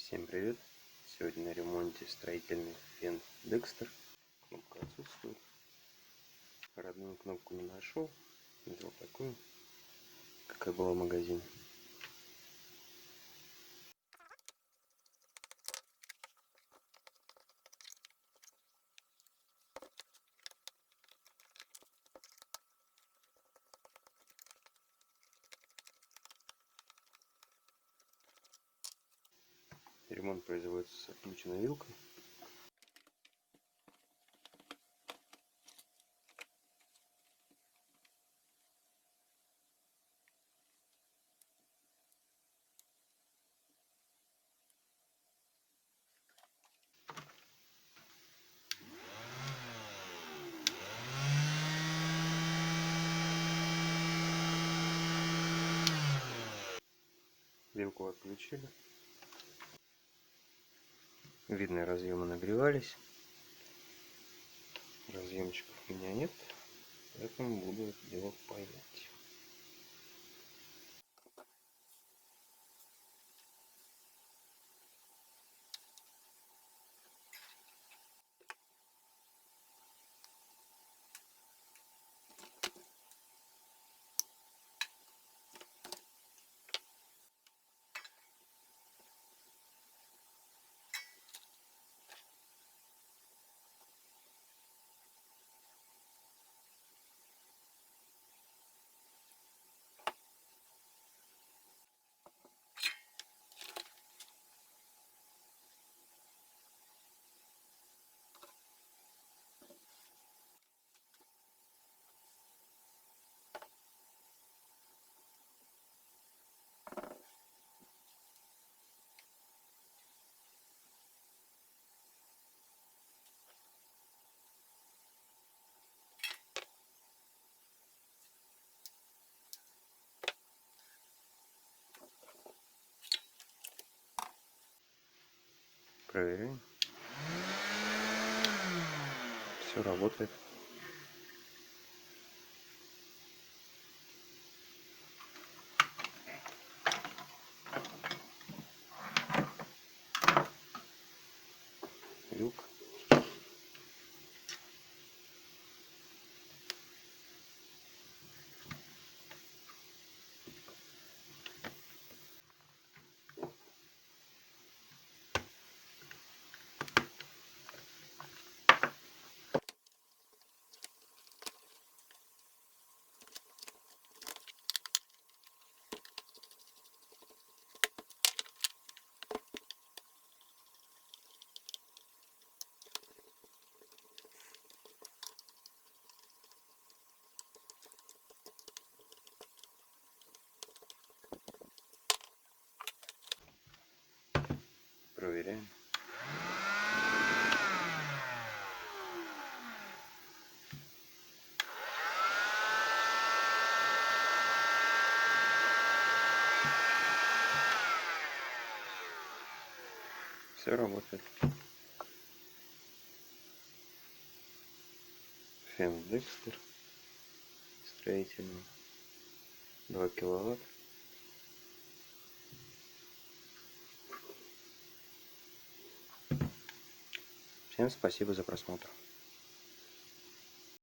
Всем привет! Сегодня на ремонте строительный фен Dexter. Кнопка отсутствует. Родную кнопку не нашел. Взял такую, какая была в магазине. Ремонт производится с отключенной вилкой. Вилку отключили. Видные разъемы нагревались. Разъемчиков у меня нет, поэтому буду это дело паять. Проверяем. Все работает. Вилка. Проверяем. Все работает. Фен Dexter строительный. 2 киловатт. Всем спасибо за просмотр.